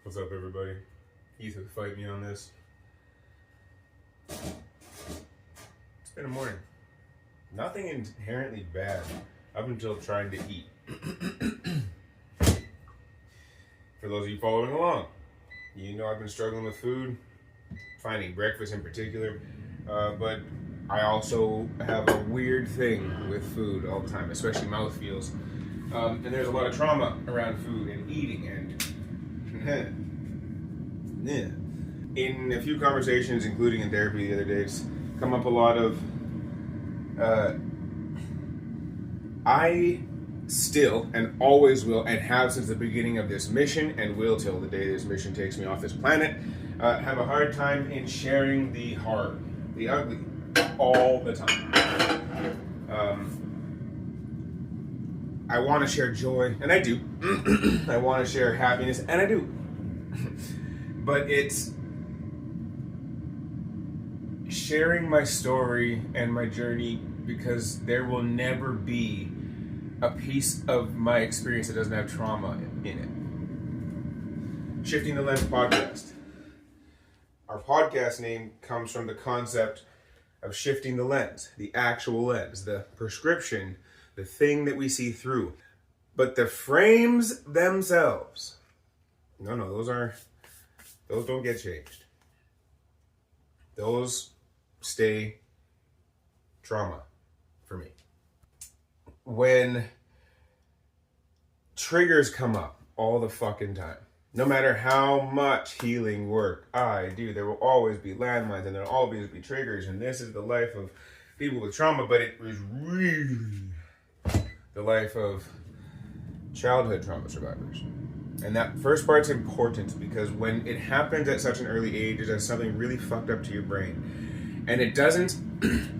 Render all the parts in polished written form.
What's up, everybody? Ethan, fight me on this. It's been a morning. Nothing inherently bad up until trying to eat. For those of you following along, you know I've been struggling with food, finding breakfast in particular, but I also have a weird thing with food all the time, especially mouthfeels. And there's a lot of trauma around food and eating and in a few conversations, including in therapy the other day, it's come up a lot of I still and always will and have since the beginning of this mission and will till the day this mission takes me off this planet, have a hard time in sharing the hard, the ugly, all the time. I want to share joy, and I do. I want to share happiness, and I do. But it's sharing my story and my journey, because there will never be a piece of my experience that doesn't have trauma in it. Shifting the Lens podcast. Our podcast name comes from the concept of shifting the lens, the actual lens, the prescription, the thing that we see through. But the frames themselves, no, those don't get changed. Those stay trauma for me. When triggers come up all the fucking time, no matter how much healing work I do, there will always be landmines and there will always be triggers, and this is the life of people with trauma, but it was really the life of childhood trauma survivors. And that first part's important because when it happens at such an early age, it does something really fucked up to your brain. And it doesn't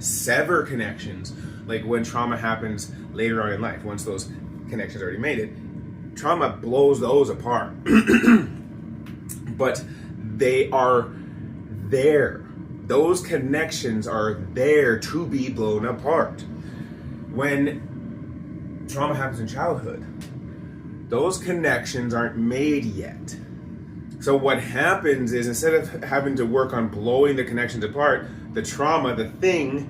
sever connections like when trauma happens later on in life. Once those connections already made it, trauma blows those apart. But they are there. Those connections are there to be blown apart. When trauma happens in childhood, those connections aren't made yet. So what happens is, instead of having to work on blowing the connections apart, the trauma, the thing,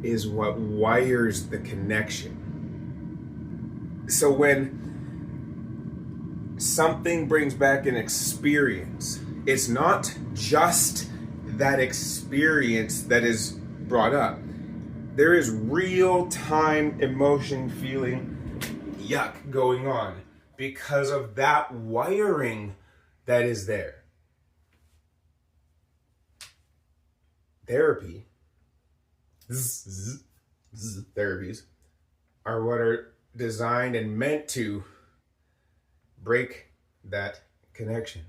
is what wires the connection. So when something brings back an experience, it's not just that experience that is brought up. There is real-time emotion, feeling, yuck going on because of that wiring that is there. Therapies are what are designed and meant to break that connection,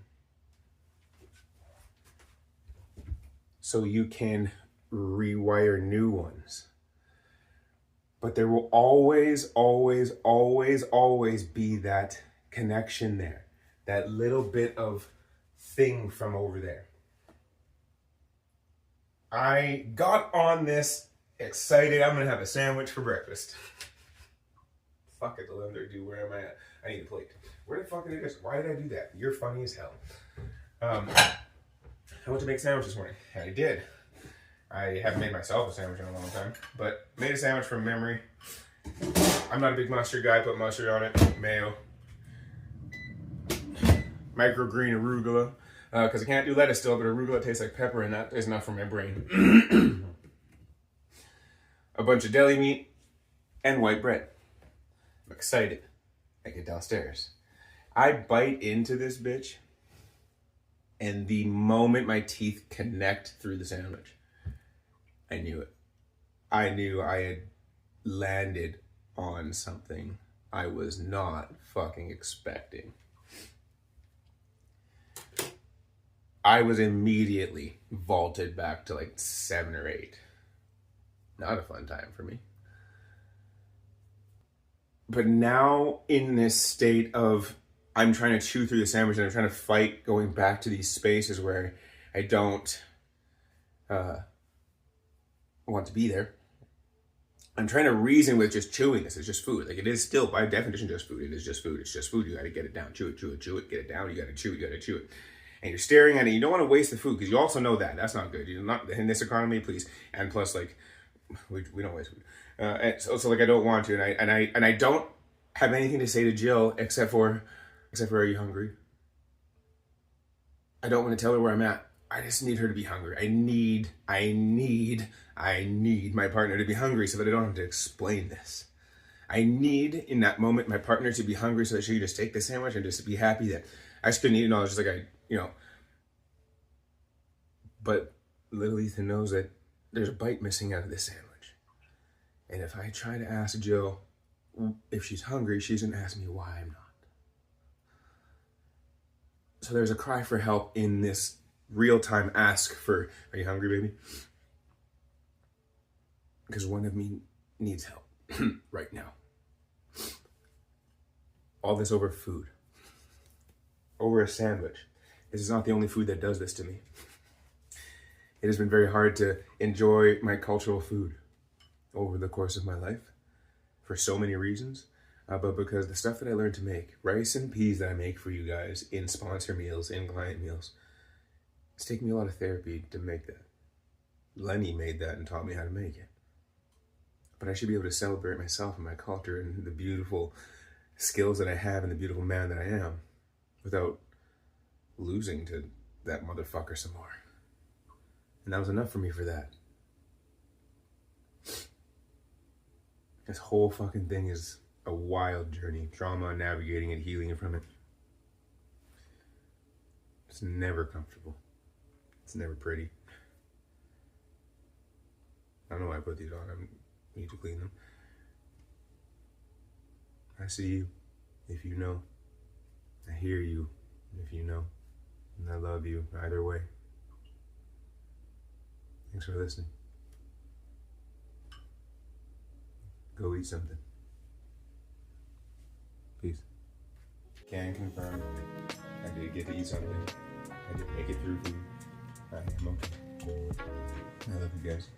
so you can rewire new ones. But there will always be that connection there, that little bit of thing from over there. I got on this excited. I'm gonna have a sandwich for breakfast. Fuck it, let me do. Where am I at? I need a plate. Where the fuck is this? Why did I do that? You're funny as hell. I went to make a sandwich this morning. I did. I haven't made myself a sandwich in a long time, but made a sandwich from memory. I'm not a big mustard guy. Put mustard on it, mayo, microgreen arugula, because I can't do lettuce still, but arugula tastes like pepper, and that is enough for my brain. A bunch of deli meat and white bread. I'm excited. I get downstairs. I bite into this bitch, and the moment my teeth connect through the sandwich, I knew it. I knew I had landed on something I was not fucking expecting. I was immediately vaulted back to like 7 or 8. Not a fun time for me. But now in this state of, I'm trying to chew through the sandwich and I'm trying to fight going back to these spaces where I don't want to be there. I'm trying to reason with just chewing this. It's just food. Like, it is still, by definition, just food. It is just food. It's just food. You got to get it down. Chew it, chew it, chew it. Get it down. You got to chew it. You got to chew it. And you're staring at it. You don't want to waste the food because you also know that. That's not good. You're not in this economy, please. And plus, like, we don't waste food. And so like, I don't want to. And I don't have anything to say to Jill except for, are you hungry? I don't want to tell her where I'm at. I just need her to be hungry. I need my partner to be hungry so that I don't have to explain this. I need, in that moment, my partner to be hungry so that she can just take the sandwich and just be happy that I just couldn't eat it all. It's just like, But little Ethan knows that there's a bite missing out of this sandwich. And if I try to ask Jill if she's hungry, she's going to ask me why I'm not. So there's a cry for help in this real-time ask for, are you hungry, baby? Because one of me needs help right now. All this over food. Over a sandwich. This is not the only food that does this to me. It has been very hard to enjoy my cultural food over the course of my life for so many reasons. But because the stuff that I learned to make, rice and peas that I make for you guys in sponsor meals, in client meals, it's taken me a lot of therapy to make that. Lenny made that and taught me how to make it. But I should be able to celebrate myself and my culture and the beautiful skills that I have and the beautiful man that I am without losing to that motherfucker some more. And that was enough for me for that. This whole fucking thing is a wild journey. Trauma, navigating it, healing from it. It's never comfortable. It's never pretty. I don't know why I put these on. I need to clean them. I see you, if you know. I hear you, if you know. And I love you either way. Thanks for listening. Go eat something. Peace. Can confirm I did get to eat something. I did make it through food. I am okay. I love you guys.